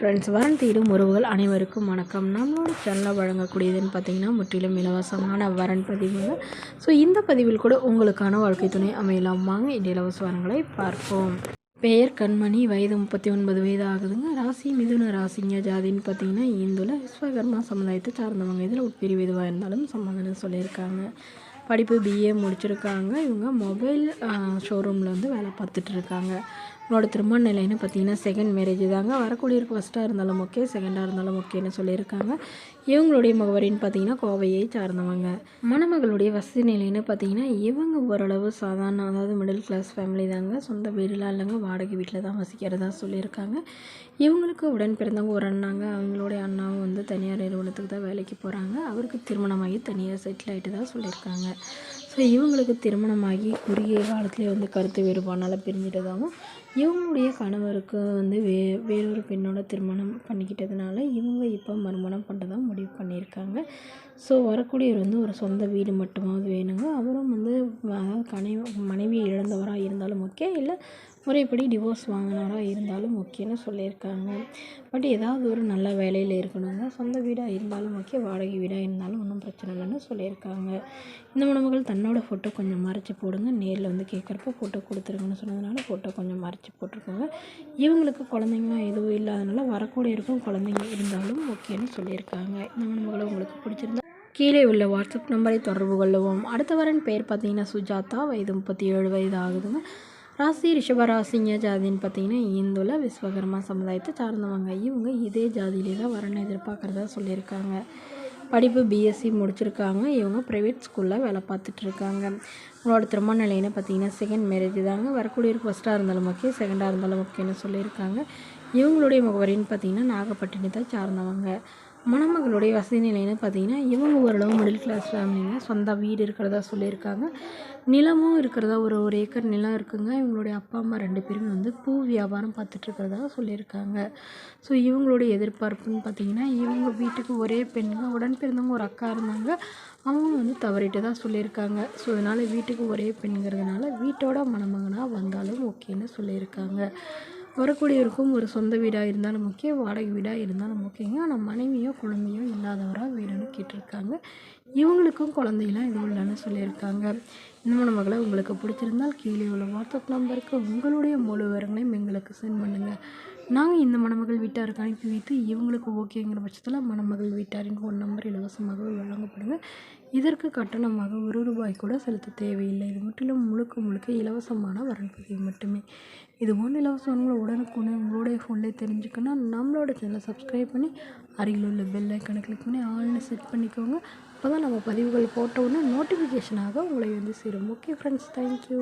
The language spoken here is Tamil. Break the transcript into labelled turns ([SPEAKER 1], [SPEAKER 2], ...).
[SPEAKER 1] ஃப்ரெண்ட்ஸ், வரன் தேடும் உறவுகள் அனைவருக்கும் வணக்கம். நம்மளோட சேனலில் வழங்கக்கூடியதுன்னு பார்த்தீங்கன்னா முற்றிலும் இலவசமான வரன் பதிவுங்க. ஸோ இந்த பதிவில் கூட உங்களுக்கான வாழ்க்கை துணை அமையலாம். வாங்க இந்த இலவச வரன்களை பார்ப்போம். பெயர் கண்மணி, வயது 39 வயது ஆகுதுங்க. ராசி மிதுன ராசிங்க. ஜாதின்னு பார்த்தீங்கன்னா இந்துல விஸ்வகர்மா சமுதாயத்தை சார்ந்தவங்க. இதில் உட்பிரிவு எதுவாக இருந்தாலும் சம்மதம் சொல்லியிருக்காங்க. படிப்பு பிஏ முடிச்சிருக்காங்க. இவங்க மொபைல் ஷோரூமில் வந்து வேலை பார்த்துட்டு இருக்காங்க. உங்களோட திருமண நிலைன்னு பார்த்தீங்கன்னா செகண்ட் மேரேஜ் தாங்க. வரக்கூடியருக்கு ஃபஸ்ட்டாக இருந்தாலும் ஓகே, செகண்டாக இருந்தாலும் ஓகேன்னு சொல்லியிருக்காங்க. இவங்களுடைய முகவரின்னு பார்த்தீங்கன்னா கோவையை சார்ந்தவங்க. மணமகளுடைய வசதி நிலைன்னு பார்த்தீங்கன்னா இவங்க ஓரளவு சாதாரண, அதாவது மிடில் கிளாஸ் ஃபேமிலி தாங்க. சொந்த வீடுலாம் இல்லைங்க, வாடகை வீட்டில் தான் வசிக்கிறதா சொல்லியிருக்காங்க. இவங்களுக்கு உடன் பிறந்தவங்க ஒரு அண்ணாங்க. அவங்களுடைய அண்ணாவும் வந்து தனியார் நிறுவனத்துக்கு தான் வேலைக்கு போகிறாங்க. அவருக்கு திருமணமாகி தனியாக செட்டில் ஆகிட்டு தான் சொல்லியிருக்காங்க. ஸோ இவங்களுக்கு திருமணமாகி குறுகிய காலத்துலேயே வந்து கருத்து வேறுபாடுனால பிரிஞ்சிட்டதாகவும், இவங்களுடைய கணவருக்கு வந்து வேறொரு பெண்ணோட திருமணம் பண்ணிக்கிட்டதுனால இவங்க இப்போ மறுமணம் பண்ணுறதா முடிவு பண்ணியிருக்காங்க. ஸோ வரக்கூடியவர் வந்து ஒரு சொந்த வீடு மட்டுமாவது வேணுங்க. அவரும் வந்து மனைவி இழந்தவராக இருந்தாலும் ஓகே, இல்லை முறைப்படி டிவோர்ஸ் வாங்கினவராக இருந்தாலும் ஓகேன்னு சொல்லியிருக்காங்க. பட் ஏதாவது ஒரு நல்ல வேலையில் இருக்கணுங்க. சொந்த வீடாக இருந்தாலும் ஓகே, வாடகை வீடாக இருந்தாலும் ஒன்றும் பிரச்சனை இல்லைன்னு சொல்லியிருக்காங்க. இந்த மணமகள் தன்னோட ஃபோட்டோ கொஞ்சம் மறைச்சி போடுங்க, நேரில் வந்து கேட்குறப்ப ஃபோட்டோ கொடுத்துருங்கன்னு சொன்னதுனால ஃபோட்டோ கொஞ்சம் மறைச்சி போட்டிருக்காங்க. இவங்களுக்கு குழந்தைங்களாம் எதுவும் இல்லாதனால வரக்கூடிய இருக்கும் குழந்தைங்க இருந்தாலும் ஓகேன்னு சொல்லியிருக்காங்க. இந்த மணமகளை உங்களுக்கு பிடிச்சிருந்தா கீழே உள்ள வாட்ஸ்அப் நம்பரை தொடர்பு கொள்ளுவோம். அடுத்த வரன் பேர் பார்த்தீங்கன்னா சுஜாதா, வயது 37 வயது ஆகுதுங்க. ராசி ரிஷபராசிங்க. ஜாதின்னு பார்த்தீங்கன்னா இந்துல விஸ்வகர்மா சமுதாயத்தை சார்ந்தவங்க. இவங்க இதே ஜாதியிலே தான் வரன் எதிர்பார்க்குறதா சொல்லியிருக்காங்க. படிப்பு பிஎஸ்சி முடிச்சிருக்காங்க. இவங்க ப்ரைவேட் ஸ்கூலில் வேலை பார்த்துட்ருக்காங்க. உங்களோட திருமண நிலைன்னு பார்த்தீங்கன்னா செகண்ட் மேரேஜ் தாங்க. வரக்கூடியருக்கு ஃபஸ்ட்டாக இருந்தாலும் ஓகே, செகண்டாக இருந்தாலும் ஓகேன்னு சொல்லியிருக்காங்க. இவங்களுடைய முகவரின்னு பார்த்தீங்கன்னா நாகப்பட்டினத்தை சார்ந்தவங்க. மணமகளுடைய வசதி நிலைன்னு பார்த்தீங்கன்னா இவங்க ஓரளவு மிடில் கிளாஸ் ஃபேமிலிங்க. சொந்த வீடு இருக்கிறதா சொல்லியிருக்காங்க. நிலமும் இருக்கிறதா, ஒரு ஏக்கர் நிலம் இருக்குங்க. இவங்களுடைய அப்பா அம்மா 2 பேருமே வந்து பூ வியாபாரம் பார்த்துட்ருக்கிறதா சொல்லியிருக்காங்க. ஸோ இவங்களுடைய எதிர்பார்ப்புன்னு பார்த்தீங்கன்னா இவங்க வீட்டுக்கு ஒரே பெண்ணுங்க. உடன் பிறந்தவங்க ஒரு அக்கா இருந்தாங்க. அவங்க வந்து தவறிட்டு தான் சொல்லியிருக்காங்க. ஸோ அதனால் வீட்டுக்கு ஒரே பெண்ணுங்கிறதுனால வீட்டோட மணமகனாக வந்தாலும் ஓகேன்னு சொல்லியிருக்காங்க. வரக்கூடியவருக்கும் ஒரு சொந்த வீடாக இருந்தாலும் ஓகே, வாடகை வீடாக இருந்தாலும் ஓகேங்க. ஆனால் மனைவியோ குழந்தையோ இல்லாதவராக வேணும்னு கேட்டிருக்காங்க. இவங்களுக்கும் குழந்தைலாம் எதுவும் இல்லைன்னு சொல்லியிருக்காங்க. இந்த மணமகளை உங்களுக்கு பிடிச்சிருந்தால் கீழே உள்ள வாட்ஸ்அப் நம்பருக்கு உங்களுடைய முழு விவரங்களையும் எங்களுக்கு சென்ட் பண்ணுங்கள். நாங்கள் இந்த மணமகள் வீட்டாருக்கு அனுப்பி வைத்து இவங்களுக்கு ஓகேங்கிற பட்சத்தில் மணமகள் வீட்டாரின் ஃபோன் நம்பர் இலவசமாக வழங்கப்படுங்க. இதற்கு கட்டணமாக ₹1 கூட செலுத்த தேவையில்லை. இது முற்றிலும் முழுக்க இலவசமான வரன் பதிவு மட்டுமே. இது போன்ற இலவசங்களை உடனுக்குடனே உங்களுடைய ஃபோன்லேயே தெரிஞ்சுக்கணும். நம்மளோட சேனலை சப்ஸ்கிரைப் பண்ணி அருகில் உள்ள பெல் ஐக்கானை கிளிக் பண்ணி ஆல்னு செட் பண்ணிக்கோங்க. அப்போ தான் நம்ம பதிவுகள் போட்ட உடனே நோட்டிஃபிகேஷனாக உங்களை வந்து சேரும். Okay friends, thank you.